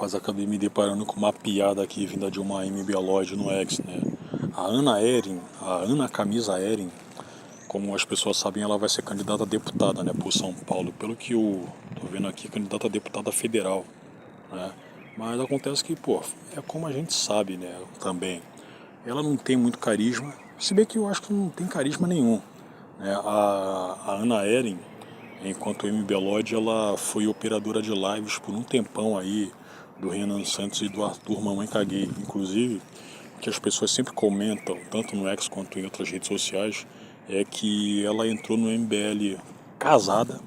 Rapaz, acabei me deparando com uma piada aqui vinda de uma MB Lloyd no X, né? A Ana Eren, a Ana Camisa Eren, como as pessoas sabem, ela vai ser candidata a deputada, né, por São Paulo. Pelo que eu tô vendo aqui, candidata a deputada federal, né? Mas acontece que, pô, é como a gente sabe, né, também. Ela não tem muito carisma, se bem que eu acho que não tem carisma nenhum, né? A Ana Eren, enquanto MB Lloyd, ela foi operadora de lives por um tempão aí, do Renan Santos e do Arthur Mamãe Caguei. Inclusive, o que as pessoas sempre comentam, tanto no X quanto em outras redes sociais, é que ela entrou no MBL casada,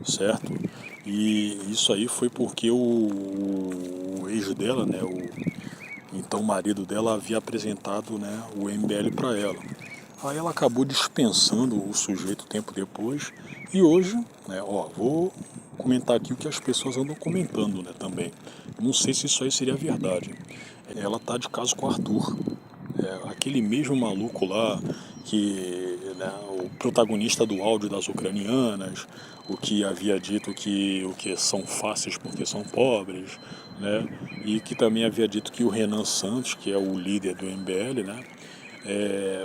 certo? E isso aí foi porque o ex dela, né, então o marido dela havia apresentado, né, o MBL para ela. Aí ela acabou dispensando o sujeito tempo depois e hoje, né, ó, vou comentar aqui o que as pessoas andam comentando, né, também. Não sei se isso aí seria verdade. Ela tá de caso com o Arthur, aquele mesmo maluco lá que, né, o protagonista do áudio das ucranianas, o que havia dito que o que são fáceis porque são pobres, né, e que também havia dito que o Renan Santos, que é o líder do MBL, né,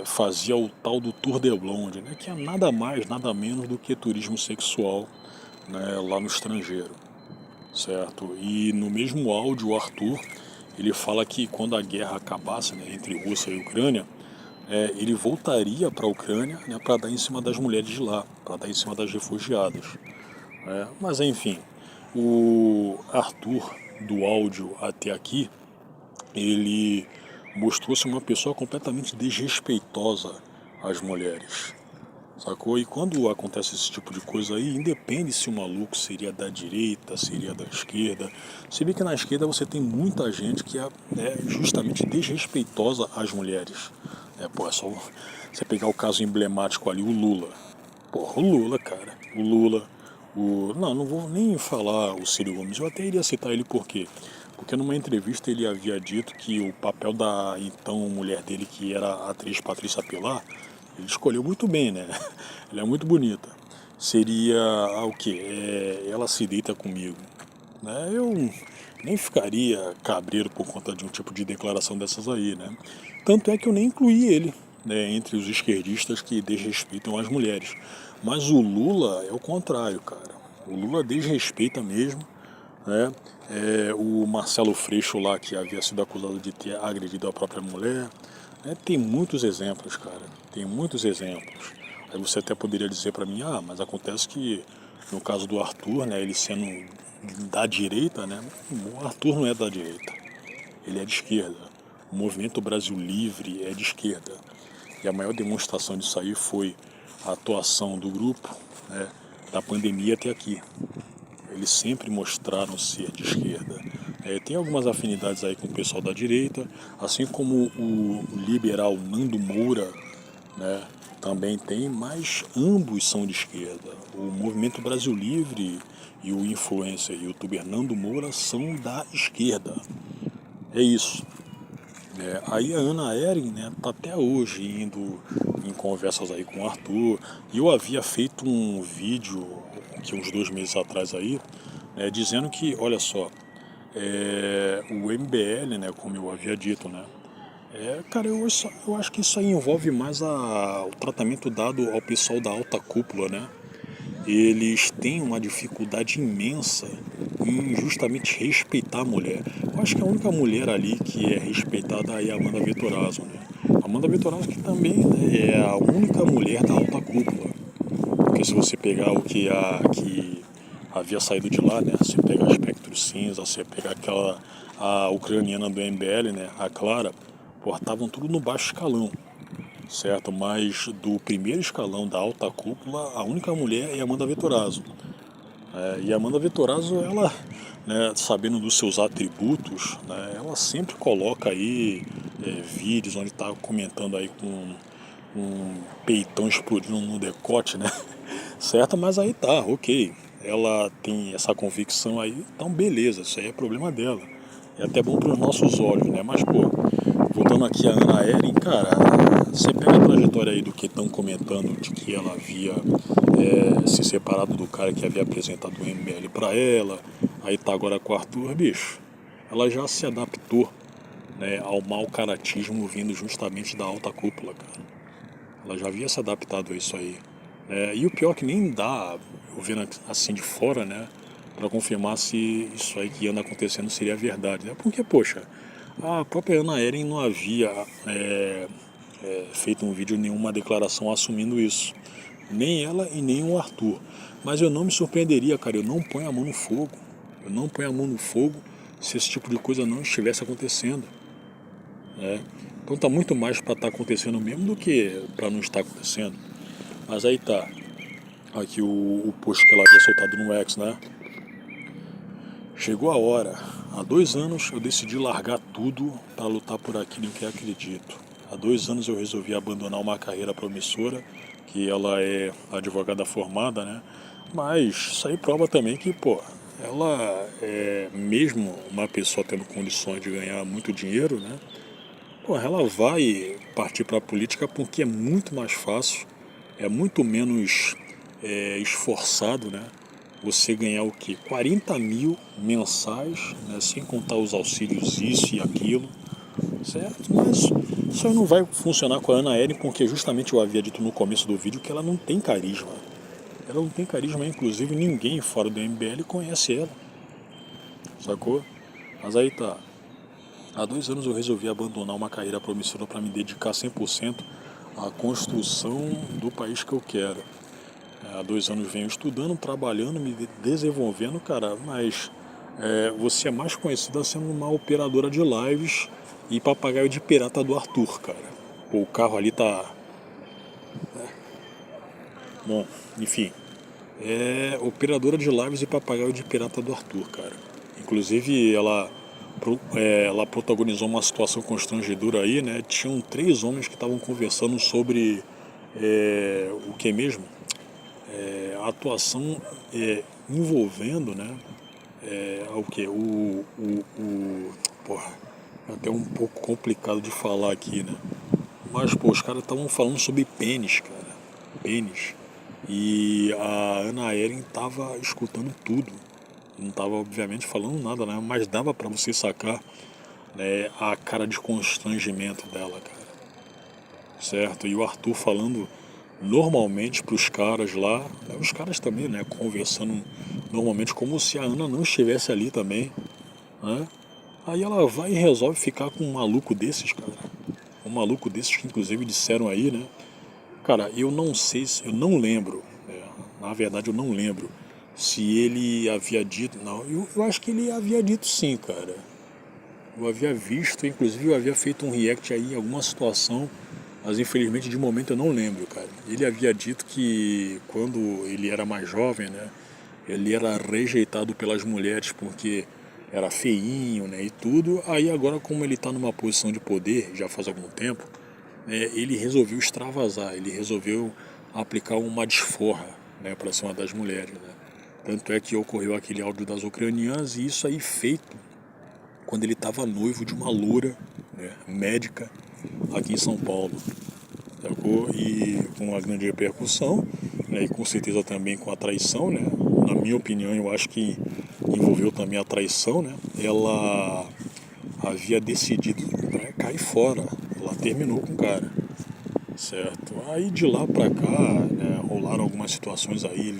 fazia o tal do Tour de Blonde, né, que é nada mais, nada menos do que turismo sexual, né, lá no estrangeiro, certo? E no mesmo áudio, o Arthur, ele fala que quando a guerra acabasse, né, entre Rússia e Ucrânia, ele voltaria para a Ucrânia, né, para dar em cima das mulheres de lá, para dar em cima das refugiadas. Mas enfim, o Arthur, do áudio até aqui, ele mostrou-se uma pessoa completamente desrespeitosa às mulheres, sacou? E quando acontece esse tipo de coisa aí, independe se o maluco seria da direita, seria da esquerda. Se bem que na esquerda você tem muita gente que é justamente desrespeitosa às mulheres. Pô, é só você pegar o caso emblemático ali, o Lula. Porra, o Lula, cara. O Lula. Não vou nem falar o Ciro Gomes. Eu até iria citar ele por quê? Porque numa entrevista ele havia dito que o papel da então mulher dele, que era a atriz Patrícia Pilar, ele escolheu muito bem, né? Ela é muito bonita. Seria o quê? Ela se deita comigo. Né? Eu nem ficaria cabreiro por conta de um tipo de declaração dessas aí, né? Tanto é que eu nem incluí ele, né, entre os esquerdistas que desrespeitam as mulheres. Mas o Lula é o contrário, cara. O Lula desrespeita mesmo, né? O Marcelo Freixo lá, que havia sido acusado de ter agredido a própria mulher. Tem muitos exemplos, cara. Tem muitos exemplos. Aí você até poderia dizer pra mim, mas acontece que no caso do Arthur, né, ele sendo da direita, né, o Arthur não é da direita. Ele é de esquerda. O Movimento Brasil Livre é de esquerda. E a maior demonstração disso aí foi a atuação do grupo, né, da pandemia até aqui. Eles sempre mostraram ser de esquerda. Tem algumas afinidades aí com o pessoal da direita, assim como o liberal Nando Moura, né, também tem, mas ambos são de esquerda. O Movimento Brasil Livre e o influencer e youtuber Nando Moura são da esquerda. É isso. Aí a Ana Eren, né, tá até hoje indo em conversas aí com o Arthur. E eu havia feito um vídeo que uns 2 meses atrás aí, dizendo que, olha só, o MBL, né, como eu havia dito, né, cara, eu acho que isso aí envolve mais o tratamento dado ao pessoal da alta cúpula, né? Eles têm uma dificuldade imensa em justamente respeitar a mulher. Eu acho que a única mulher ali que é respeitada é a Amanda Vettorazzo, né? A Amanda Vettorazzo que também, né, é a única mulher da alta cúpula. Porque se você pegar o que havia saído de lá, né? Você pega a Espectro Cinza, você pega a ucraniana do MBL, né? A Clara, estavam tudo no baixo escalão, certo? Mas do primeiro escalão da alta cúpula, a única mulher é a Amanda Vettorazzo. E a Amanda Vettorazzo, ela, né, sabendo dos seus atributos, né, ela sempre coloca aí vídeos onde está comentando aí com um peitão explodindo no decote, né? Certo? Mas aí tá, ok. Ela tem essa convicção aí, então beleza, isso aí é problema dela. É até bom para os nossos olhos, né? Mas, pô, voltando aqui a Ana Eren, cara, você pega a trajetória aí do que estão comentando de que ela havia se separado do cara que havia apresentado o MBL pra ela, aí tá agora com o Arthur, bicho. ela já se adaptou, né, ao mau caratismo vindo justamente da alta cúpula, cara. Ela já havia se adaptado a isso aí. E o pior é que nem dá, eu vendo assim de fora, né, para confirmar se isso aí que anda acontecendo seria verdade, né? Porque, poxa, a própria Ana Eren não havia feito um vídeo, nenhuma declaração assumindo isso. Nem ela e nem o Arthur. Mas eu não me surpreenderia, cara, eu não ponho a mão no fogo. Eu não ponho a mão no fogo se esse tipo de coisa não estivesse acontecendo, né? Então tá muito mais para estar acontecendo mesmo do que para não estar acontecendo. Mas aí tá, aqui o post que ela havia soltado no X, né? Chegou a hora. Há 2 anos eu decidi largar tudo para lutar por aquilo em que acredito. Há 2 anos eu resolvi abandonar uma carreira promissora, que ela é advogada formada, né? Mas isso aí prova também que, pô, ela é mesmo uma pessoa tendo condições de ganhar muito dinheiro, né? Pô, ela vai partir para a política porque é muito mais fácil, é muito menos esforçado, né? Você ganhar o quê? 40 mil mensais, né? Sem contar os auxílios, isso e aquilo, certo? Mas isso aí não vai funcionar com a Ana Eren porque justamente eu havia dito no começo do vídeo que ela não tem carisma. Ela não tem carisma, inclusive ninguém fora do MBL conhece ela, sacou? Mas aí tá. Há 2 anos eu resolvi abandonar uma carreira promissora para me dedicar 100% à construção do país que eu quero. Há 2 anos venho estudando, trabalhando, me desenvolvendo, cara, mas você é mais conhecida sendo uma operadora de lives e papagaio de pirata do Arthur, cara. Pô, o carro ali tá... Bom, enfim. É operadora de lives e papagaio de pirata do Arthur, cara. Inclusive, ela protagonizou uma situação constrangedora aí, né? Tinham 3 homens que estavam conversando sobre o que mesmo? A atuação envolvendo, né? O que? Porra, é até um pouco complicado de falar aqui, né? Mas, pô, os caras estavam falando sobre pênis, cara. Pênis. E a Ana Eren tava escutando tudo. Não tava, obviamente, falando nada, né? Mas dava pra você sacar, né, a cara de constrangimento dela, cara. Certo? E o Arthur falando normalmente pros caras lá, né? Os caras também, né? Conversando normalmente como se a Ana não estivesse ali também, né? Aí ela vai e resolve ficar com um maluco desses, cara. Um maluco desses que inclusive disseram aí, né? Cara, eu não sei, eu não lembro, na verdade eu não lembro se ele havia dito, não, eu acho que ele havia dito sim, cara. Eu havia visto, inclusive eu havia feito um react aí em alguma situação, mas infelizmente de momento eu não lembro, cara. Ele havia dito que quando ele era mais jovem, né, ele era rejeitado pelas mulheres porque era feinho, né, e tudo. Aí agora, como ele tá numa posição de poder, já faz algum tempo, ele resolveu extravasar, ele resolveu aplicar uma desforra, né, para cima das mulheres, né. Tanto é que ocorreu aquele áudio das ucranianas e isso aí feito quando ele estava noivo de uma loura, né, médica aqui em São Paulo, sacou? E com uma grande repercussão, né, e com certeza também com a traição, né? Na minha opinião, eu acho que envolveu também a traição, né? Ela havia decidido, né, cair fora, ela terminou com o cara, certo? Aí de lá pra cá, né, rolaram algumas situações aí,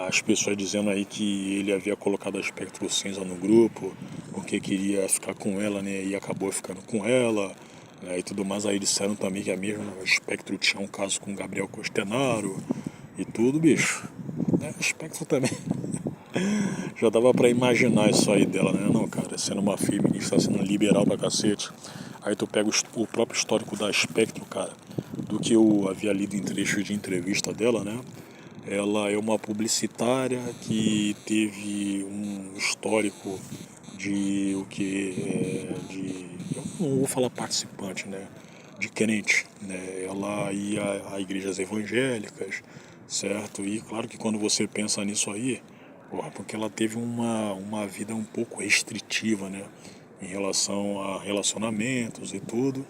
as pessoas dizendo aí que ele havia colocado a Espectro Cinza no grupo, porque queria ficar com ela, né, e acabou ficando com ela, né, e tudo mais. Aí disseram também que a mesma Espectro tinha um caso com o Gabriel Costenaro e tudo, bicho. Né, Espectro também. Já dava pra imaginar isso aí dela, né? Não, cara, sendo uma feminista, sendo liberal pra cacete. Aí tu pega o próprio histórico da Spectro, cara, do que eu havia lido em trechos de entrevista dela, né? Ela é uma publicitária que teve um histórico de o que eu não vou falar participante, né? De crente, né? Ela ia a igrejas evangélicas, certo? E claro que quando você pensa nisso aí, porra, porque ela teve uma vida um pouco restritiva, né? Em relação a relacionamentos e tudo,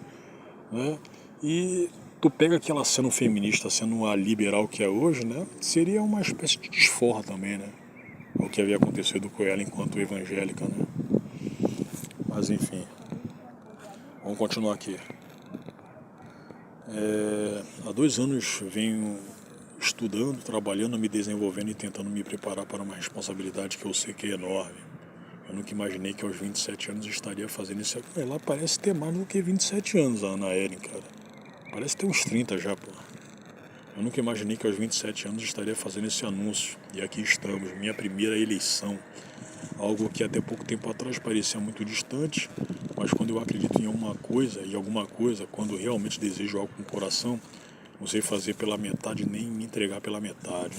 né? E tu pega aquela sendo feminista, sendo a liberal que é hoje, né? Seria uma espécie de desforra também, né? O que havia acontecido com ela enquanto evangélica, né? Mas enfim, vamos continuar aqui. Há 2 anos venho estudando, trabalhando, me desenvolvendo e tentando me preparar para uma responsabilidade que eu sei que é enorme. Eu nunca imaginei que aos 27 anos estaria fazendo isso. Ela parece ter mais do que 27 anos, a Ana Eren, cara. Parece ter uns 30 já, pô. Eu nunca imaginei que aos 27 anos estaria fazendo esse anúncio. E aqui estamos, minha primeira eleição. Algo que até pouco tempo atrás parecia muito distante, mas quando eu acredito em alguma coisa, quando realmente desejo algo com o coração, não sei fazer pela metade nem me entregar pela metade.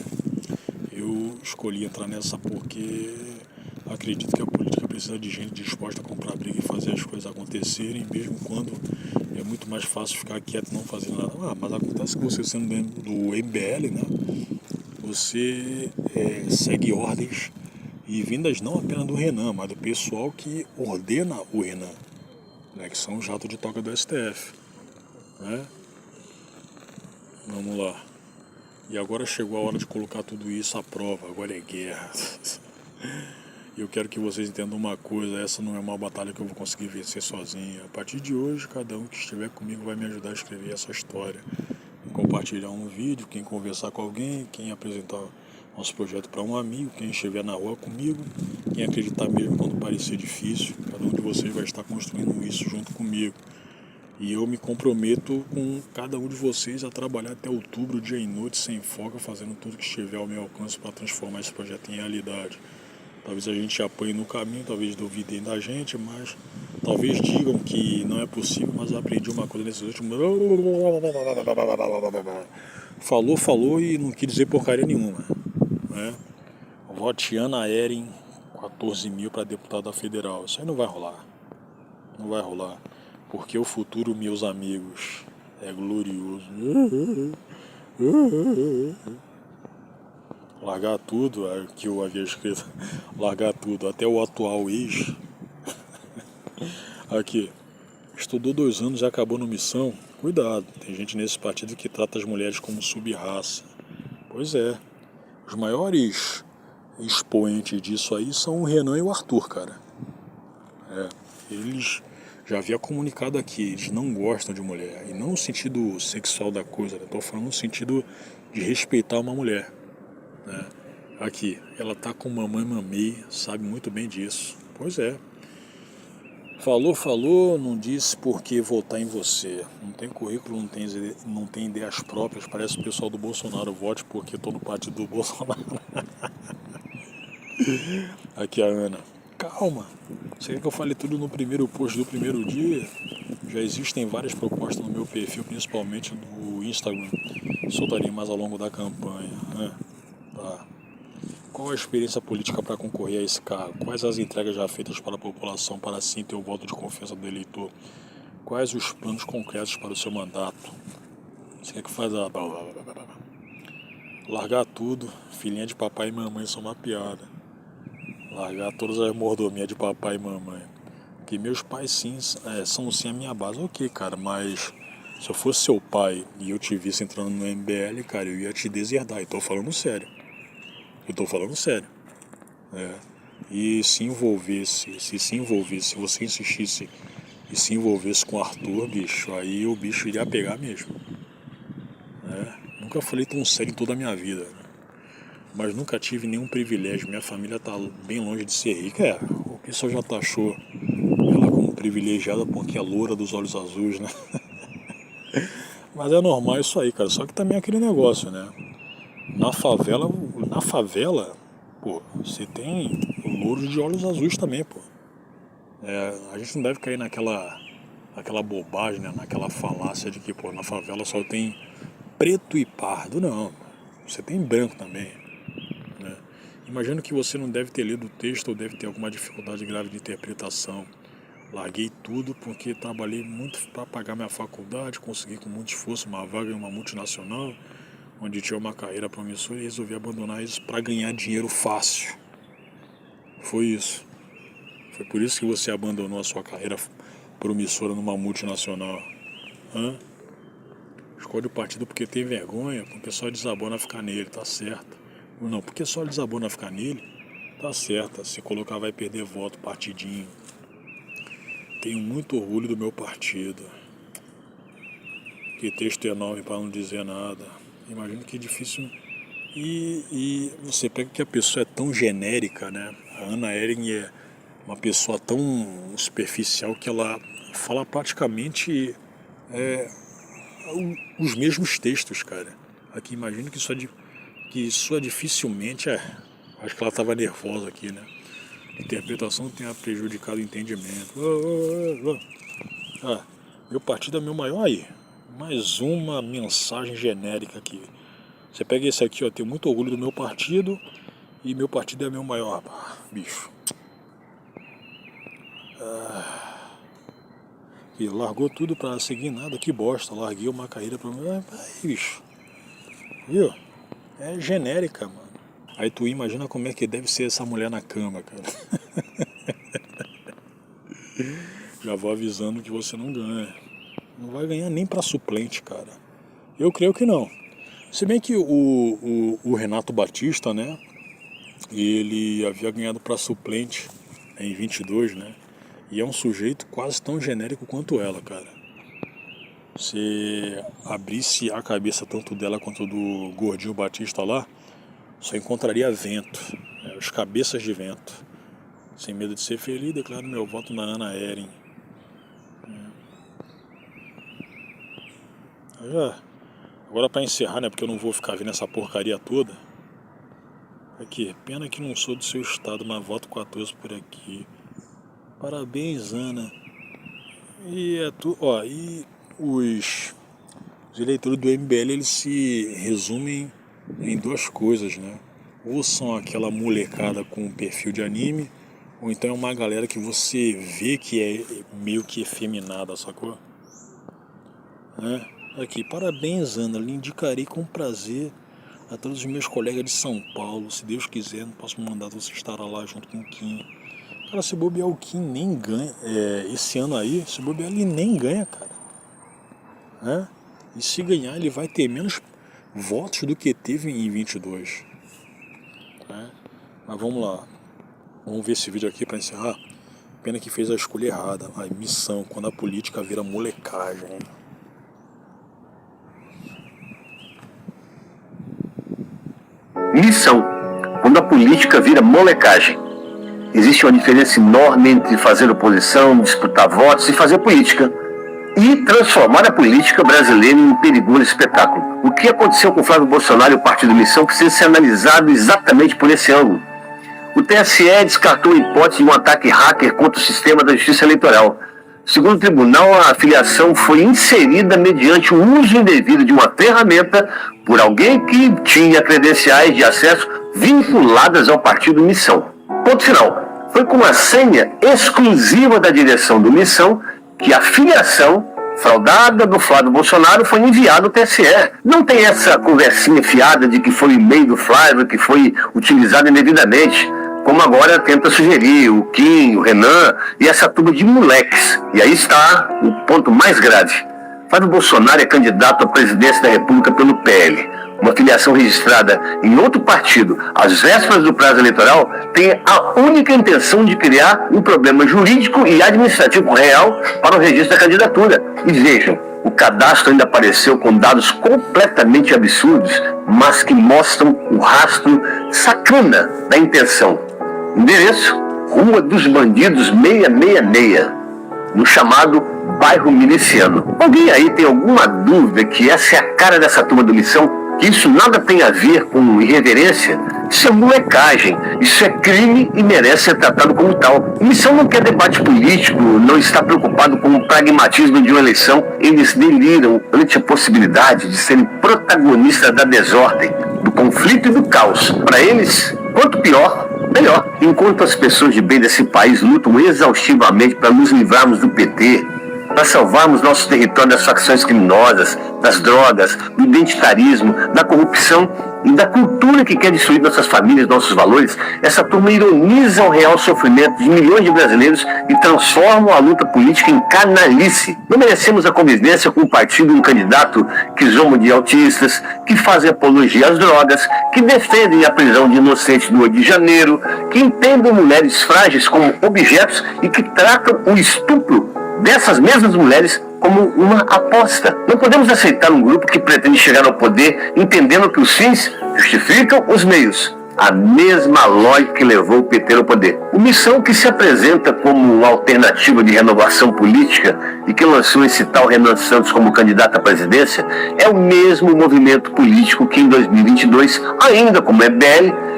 Eu escolhi entrar nessa porque acredito que a política precisa de gente disposta a comprar briga e fazer as coisas acontecerem, mesmo quando é muito mais fácil ficar quieto e não fazer nada. Mas acontece que você sendo membro do MBL, né, você segue ordens e vindas não apenas do Renan, mas do pessoal que ordena o Renan, né, que são os jatos de toca do STF. Né? Vamos lá. E agora chegou a hora de colocar tudo isso à prova, agora é guerra. E eu quero que vocês entendam uma coisa, essa não é uma batalha que eu vou conseguir vencer sozinho. A partir de hoje, cada um que estiver comigo vai me ajudar a escrever essa história. Compartilhar um vídeo, quem conversar com alguém, quem apresentar nosso projeto para um amigo, quem estiver na rua comigo, quem acreditar mesmo quando parecer difícil, cada um de vocês vai estar construindo isso junto comigo. E eu me comprometo com cada um de vocês a trabalhar até outubro, dia e noite, sem folga, fazendo tudo que estiver ao meu alcance para transformar esse projeto em realidade. Talvez a gente apanhe no caminho, talvez duvidem da gente, mas talvez digam que não é possível, mas eu aprendi uma coisa nesses últimos... Falou e não quis dizer porcaria nenhuma. Né? Vote Ana Eren, 14 mil para deputada federal. Isso aí não vai rolar. Não vai rolar. Porque o futuro, meus amigos, é glorioso. Largar tudo, que eu havia escrito, largar tudo, até o atual ex. Aqui, estudou 2 anos e acabou no missão. Cuidado, tem gente nesse partido que trata as mulheres como sub-raça. Pois é, os maiores expoentes disso aí são o Renan e o Arthur, cara. Eles já havia comunicado aqui, eles não gostam de mulher. E não no sentido sexual da coisa, né? Tô falando no sentido de respeitar uma mulher. Né? Aqui, ela tá com mamãe mamei, sabe muito bem disso. Pois é. Falou, não disse por que votar em você. Não tem currículo, não tem ideias próprias. Parece o pessoal do Bolsonaro. Vote porque tô no partido do Bolsonaro. Aqui a Ana. Calma. Você quer que eu fale tudo no primeiro post do primeiro dia? Já existem várias propostas no meu perfil, principalmente no Instagram. Soltarei mais ao longo da campanha. Né? Tá. Qual a experiência política para concorrer a esse cargo? Quais as entregas já feitas para a população para assim ter o voto de confiança do eleitor? Quais os planos concretos para o seu mandato? Você quer que faz a... Largar tudo, filhinha de papai e mamãe são uma piada. Largar todas as mordomias de papai e mamãe. Porque meus pais sim, são sim a minha base. Ok, cara, mas se eu fosse seu pai e eu te visse entrando no MBL, cara, eu ia te deserdar. E tô falando sério. E se você insistisse e se envolvesse com o Arthur, bicho, aí o bicho iria pegar mesmo. Nunca falei tão sério em toda a minha vida, né? Mas nunca tive nenhum privilégio. Minha família tá bem longe de ser rica. O pessoal já taxou ela como privilegiada porque é loura dos olhos azuis, né? Mas é normal isso aí, cara. Só que também é aquele negócio, né? Na favela, pô, você tem louros de olhos azuis também, pô. A gente não deve cair naquela bobagem, né? Naquela falácia de que, pô, na favela só tem preto e pardo. Não, você tem branco também. Né? Imagino que você não deve ter lido o texto ou deve ter alguma dificuldade grave de interpretação. Larguei tudo porque trabalhei muito para pagar minha faculdade, consegui com muito esforço uma vaga em uma multinacional, onde tinha uma carreira promissora e resolvi abandonar isso para ganhar dinheiro fácil. Foi isso. Foi por isso que você abandonou a sua carreira promissora numa multinacional. Escolhe o partido porque tem vergonha, porque só desabona ficar nele, tá certo. Não, porque só desabona ficar nele, tá certo. Se colocar vai perder voto, partidinho. Tenho muito orgulho do meu partido. Que texto enorme para não dizer nada. Imagino que é difícil. E você pega que a pessoa é tão genérica, né? A Hannah Arendt é uma pessoa tão superficial que ela fala praticamente os mesmos textos, cara. Aqui imagino que isso é dificilmente. Acho que ela estava nervosa aqui, né? A interpretação tenha prejudicado o entendimento. Meu partido é meu maior aí. Mais uma mensagem genérica aqui. Você pega esse aqui, ó, tenho muito orgulho do meu partido e meu partido é meu maior. Bicho. E largou tudo pra seguir nada, que bosta. Larguei uma carreira pra mim. Bicho. Viu? É genérica, mano. Aí tu imagina como é que deve ser essa mulher na cama, cara. Já vou avisando que você não ganha. Não vai ganhar nem pra suplente, cara. Eu creio que não. Se bem que o Renato Batista, né? Ele havia ganhado pra suplente em 22, né? E é um sujeito quase tão genérico quanto ela, cara. Se abrisse a cabeça tanto dela quanto do gordinho Batista lá, só encontraria vento, né? Os cabeças de vento. Sem medo de ser feliz, declaro meu voto na Hannah Arendt. Agora pra encerrar, né? Porque eu não vou ficar vendo essa porcaria toda. Aqui, pena que não sou do seu estado, mas voto 14 por aqui. Parabéns, Ana. E os eleitores do MBL, eles se resumem em duas coisas, né? Ou são aquela molecada com perfil de anime, ou então é uma galera que você vê que é meio que efeminada, sacou? Aqui, parabéns, Ana, lhe indicarei com prazer a todos os meus colegas de São Paulo. Se Deus quiser, no próximo mandato você estará lá junto com o Kim. Cara, se bobear, o Kim nem ganha. Esse ano aí, se bobear, ele nem ganha, cara. E se ganhar, ele vai ter menos votos do que teve em 22. Mas vamos lá. Vamos ver esse vídeo aqui para encerrar. Pena que fez a escolha errada. A missão, quando a política vira molecagem. Missão, quando a política vira molecagem. Existe uma diferença enorme entre fazer oposição, disputar votos e fazer política. E transformar a política brasileira em um perigoso espetáculo. O que aconteceu com Flávio Bolsonaro e o Partido Missão precisa ser analisado exatamente por esse ângulo. O TSE descartou a hipótese de um ataque hacker contra o sistema da justiça eleitoral. Segundo o tribunal, a filiação foi inserida mediante o uso indevido de uma ferramenta por alguém que tinha credenciais de acesso vinculadas ao Partido Missão. Ponto final. Foi com uma senha exclusiva da direção do Missão que a filiação fraudada do Flávio Bolsonaro foi enviada ao TSE. Não tem essa conversinha fiada de que foi o e-mail do Flávio que foi utilizado indevidamente, como agora tenta sugerir o Kim, o Renan e essa turma de moleques. E aí está o ponto mais grave. Flávio Bolsonaro é candidato à presidência da República pelo PL. Uma filiação registrada em outro partido, às vésperas do prazo eleitoral, tem a única intenção de criar um problema jurídico e administrativo real para o registro da candidatura. E vejam, o cadastro ainda apareceu com dados completamente absurdos, mas que mostram o rastro sacana da intenção. Endereço: Rua dos Bandidos 666, no chamado bairro miliciano. Alguém aí tem alguma dúvida que essa é a cara dessa turma do Missão? Que isso nada tem a ver com irreverência? Isso é molecagem, isso é crime e merece ser tratado como tal. A Missão não quer debate político, não está preocupado com o pragmatismo de uma eleição. Eles deliram ante a possibilidade de serem protagonistas da desordem, do conflito e do caos. Para eles, quanto pior, melhor. Enquanto as pessoas de bem desse país lutam exaustivamente para nos livrarmos do PT, para salvarmos nosso território das facções criminosas, das drogas, do identitarismo, da corrupção e da cultura que quer destruir nossas famílias, nossos valores, essa turma ironiza o real sofrimento de milhões de brasileiros e transforma a luta política em canalice. Não merecemos a convivência com um partido e um candidato que zombam de autistas, que fazem apologia às drogas, que defendem a prisão de inocentes no 8 de janeiro, que entendem mulheres frágeis como objetos e que tratam o estupro dessas mesmas mulheres como uma aposta. Não podemos aceitar um grupo que pretende chegar ao poder entendendo que os fins justificam os meios. A mesma lógica que levou o PT ao poder. O Missão, que se apresenta como uma alternativa de renovação política e que lançou esse tal Renan Santos como candidato à presidência, é o mesmo movimento político que em 2022, ainda como MBL,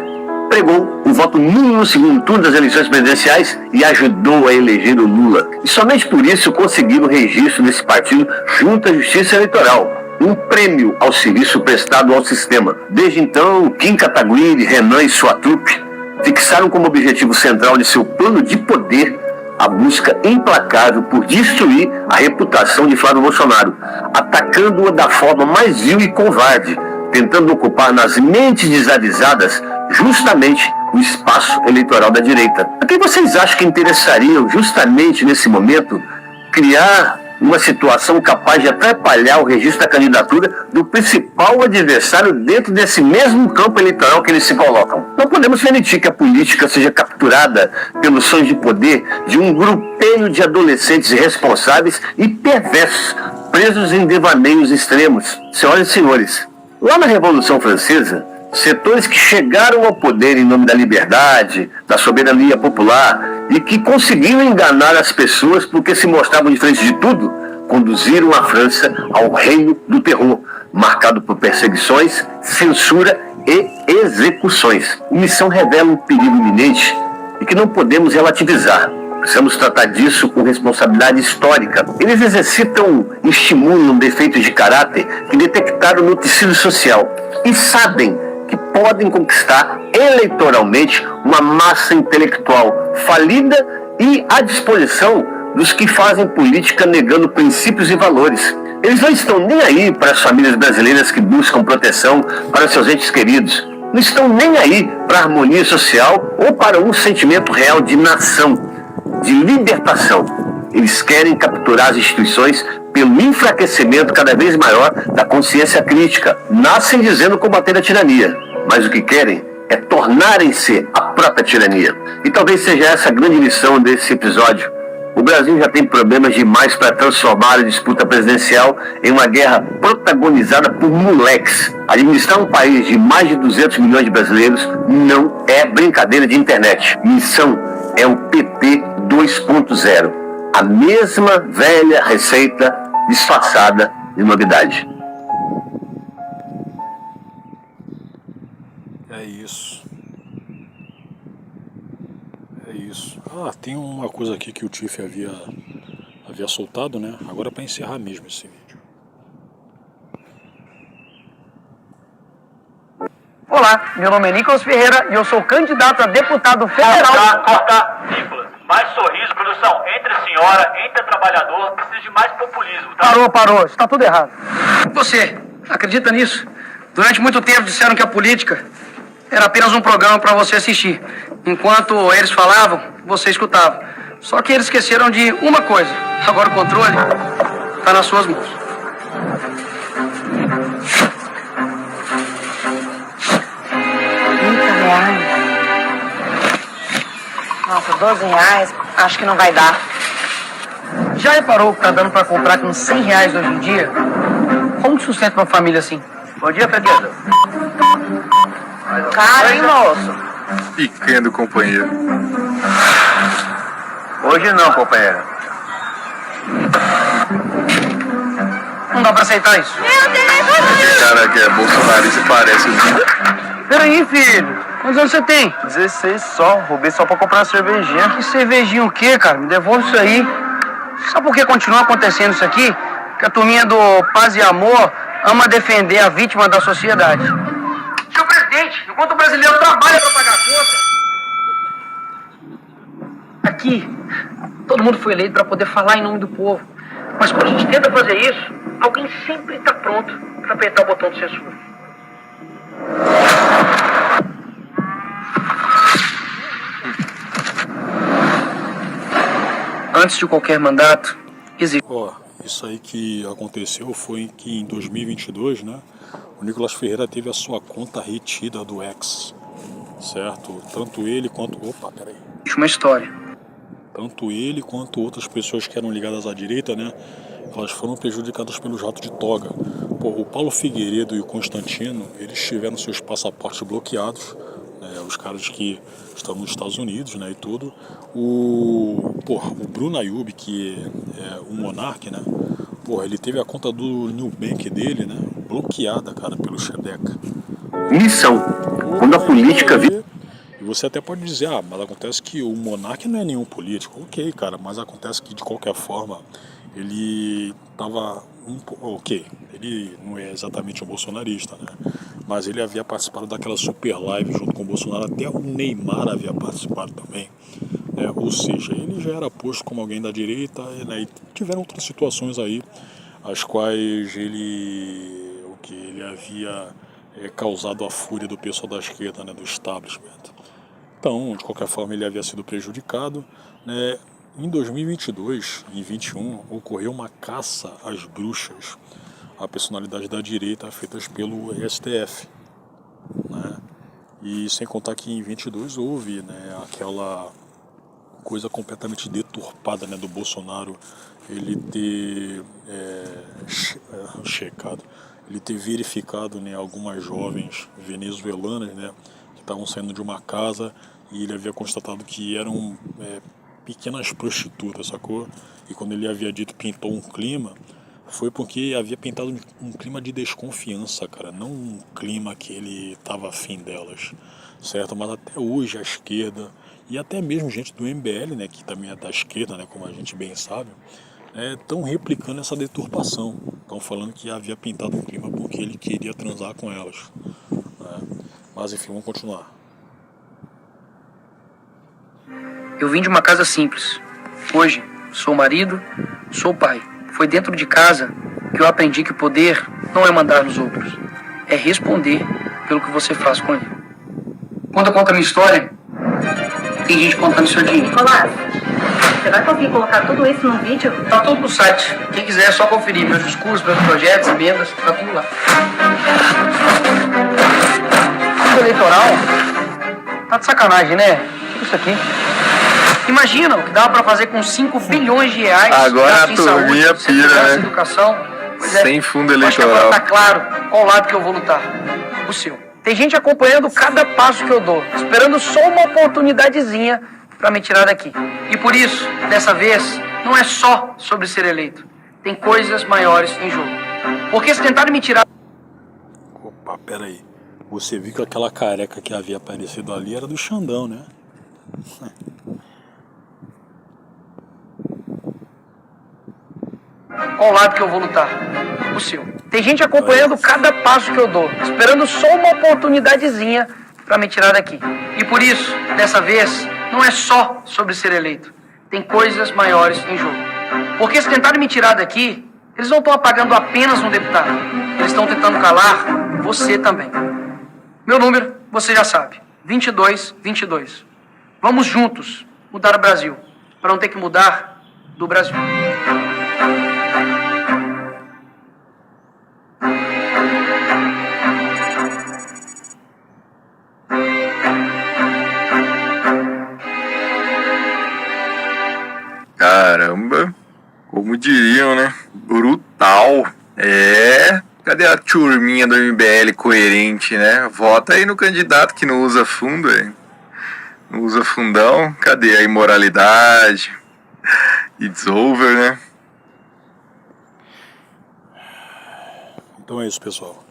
pregou o voto nulo no segundo turno das eleições presidenciais e ajudou a eleger o Lula. E somente por isso conseguiram registro desse partido junto à Justiça Eleitoral, um prêmio ao serviço prestado ao sistema. Desde então, Kim Kataguiri, Renan e sua trupe fixaram como objetivo central de seu plano de poder a busca implacável por destruir a reputação de Flávio Bolsonaro, atacando-a da forma mais vil e covarde, tentando ocupar nas mentes desavisadas justamente o espaço eleitoral da direita. A quem vocês acham que interessariam justamente nesse momento criar uma situação capaz de atrapalhar o registro da candidatura do principal adversário dentro desse mesmo campo eleitoral que eles se colocam? Não podemos permitir que a política seja capturada pelos sonhos de poder de um grupelho de adolescentes irresponsáveis e perversos, presos em devaneios extremos. Senhoras e senhores, lá na Revolução Francesa, setores que chegaram ao poder em nome da liberdade, da soberania popular e que conseguiram enganar as pessoas porque se mostravam diferentes de tudo, conduziram a França ao reino do terror, marcado por perseguições, censura e execuções. A missão revela um perigo iminente e que não podemos relativizar. Precisamos tratar disso com responsabilidade histórica. Eles exercitam e estimulam defeitos de caráter que detectaram no tecido social e sabem que podem conquistar eleitoralmente uma massa intelectual falida e à disposição dos que fazem política negando princípios e valores. Eles não estão nem aí para as famílias brasileiras que buscam proteção para seus entes queridos. Não estão nem aí para a harmonia social ou para um sentimento real de nação, de libertação. Eles querem capturar as instituições pelo enfraquecimento cada vez maior da consciência crítica. Nascem dizendo combater a tirania, mas o que querem é tornarem-se a própria tirania. E talvez seja essa a grande lição desse episódio. O Brasil já tem problemas demais para transformar a disputa presidencial em uma guerra protagonizada por moleques. Administrar um país de mais de 200 milhões de brasileiros não é brincadeira de internet. Missão é o PT 2.0. A mesma velha receita disfarçada de novidade. É isso. É isso. Ah, tem uma coisa aqui que o Tiff havia soltado, né? Agora para encerrar mesmo esse vídeo. Olá, meu nome é Nicolas Ferreira e eu sou candidato a deputado federal. Nicolas, mais sorriso, produção. Entre a senhora, entre a trabalhador, precisa de mais populismo, tá? Parou, está tudo errado. Você acredita nisso? Durante muito tempo disseram que a política era apenas um programa para você assistir. Enquanto eles falavam, você escutava. Só que eles esqueceram de uma coisa. Agora o controle está nas suas mãos. Nossa, R$12, acho que não vai dar. Já reparou o que tá dando para comprar com R$100 hoje em dia? Como que sustenta uma família assim? Bom dia, Fernanda. Cara, hein, moço? Pequeno companheiro. Hoje não, companheira. Não dá para aceitar isso. Esse cara que é bolsonarista parece um... Peraí, filho. Quantos anos você tem? 16 só, roubei só pra comprar uma cervejinha. Que cervejinha o quê, cara? Me devolve isso aí. Sabe por que continua acontecendo isso aqui? Que a turminha do Paz e Amor ama defender a vítima da sociedade. Senhor presidente, enquanto o brasileiro trabalha para pagar a conta, aqui, todo mundo foi eleito para poder falar em nome do povo. Mas quando a gente tenta fazer isso, alguém sempre está pronto para apertar o botão de censura. Antes de qualquer mandato, existe. Isso aí que aconteceu foi que em 2022, né, o Nicolas Ferreira teve a sua conta retida do X, certo? Tanto ele quanto... Uma história. Tanto ele quanto outras pessoas que eram ligadas à direita, né, elas foram prejudicadas pelo jato de toga. O Paulo Figueiredo e o Constantino, eles tiveram seus passaportes bloqueados, né, os caras que estão nos Estados Unidos, né, e tudo. O Bruno Ayub, que é o Monark, né, ele teve a conta do Nubank dele, né, bloqueada, cara, pelo Xedeca. Missão. Quando a política vira... E você até pode dizer, mas acontece que o Monark não é nenhum político. Ok, cara, mas acontece que de qualquer forma ele estava ele não é exatamente um bolsonarista, né? Mas ele havia participado daquela super live junto com o Bolsonaro, até o Neymar havia participado também, né? Ou seja, ele já era posto como alguém da direita, né? E tiveram outras situações aí, as quais ele havia causado a fúria do pessoal da esquerda, né? Do establishment. Então, de qualquer forma, ele havia sido prejudicado, né? Em 2022 e 2021, ocorreu uma caça às bruxas, a personalidade da direita feitas pelo STF, né? E sem contar que em 22 houve, né, aquela coisa completamente deturpada, né, do Bolsonaro, ele ter ele ter verificado, né, algumas jovens venezuelanas, né, que estavam saindo de uma casa e ele havia constatado que eram pequenas prostitutas, sacou? E quando ele havia dito pintou um clima, foi porque havia pintado um clima de desconfiança, cara, não um clima que ele estava afim delas, certo? Mas até hoje a esquerda e até mesmo gente do MBL, né, que também é da esquerda, né, como a gente bem sabe, estão replicando essa deturpação, estão falando que havia pintado um clima porque ele queria transar com elas, né? Mas enfim, vamos continuar. Eu vim de uma casa simples. Hoje, sou marido, sou pai. Foi dentro de casa que eu aprendi que o poder não é mandar nos outros. É responder pelo que você faz com ele. Quando eu conto a minha história, tem gente contando seu dinheiro. Olá, você vai conseguir colocar tudo isso num vídeo? Tá tudo no site. Quem quiser é só conferir meus discursos, meus projetos, emendas, tá tudo lá. O eleitoral tá de sacanagem, né? Tipo isso aqui. Imagina o que dava pra fazer com 5 bilhões de reais. Agora a turminha pira, né? Educação. Sem fundo Acho que agora eleitoral. tá claro qual lado que eu vou lutar. O seu. Tem gente acompanhando cada passo que eu dou, esperando só uma oportunidadezinha pra me tirar daqui. E por isso, dessa vez, não é só sobre ser eleito. Tem coisas maiores em jogo. Porque se tentarem me tirar... Opa, peraí. Você viu que aquela careca que havia aparecido ali era do Xandão, né? Qual lado que eu vou lutar? O seu. Tem gente acompanhando cada passo que eu dou, esperando só uma oportunidadezinha pra me tirar daqui. E por isso, dessa vez, não é só sobre ser eleito. Tem coisas maiores em jogo. Porque se tentarem me tirar daqui, eles não estão apagando apenas um deputado. Eles estão tentando calar você também. Meu número, você já sabe. 2222. Vamos juntos mudar o Brasil, para não ter que mudar do Brasil. Caramba, como diriam, né? Brutal. Cadê a turminha do MBL coerente, né? Vota aí no candidato que não usa fundo, hein? Não usa fundão. Cadê a imoralidade? It's over, né? Então é isso, pessoal.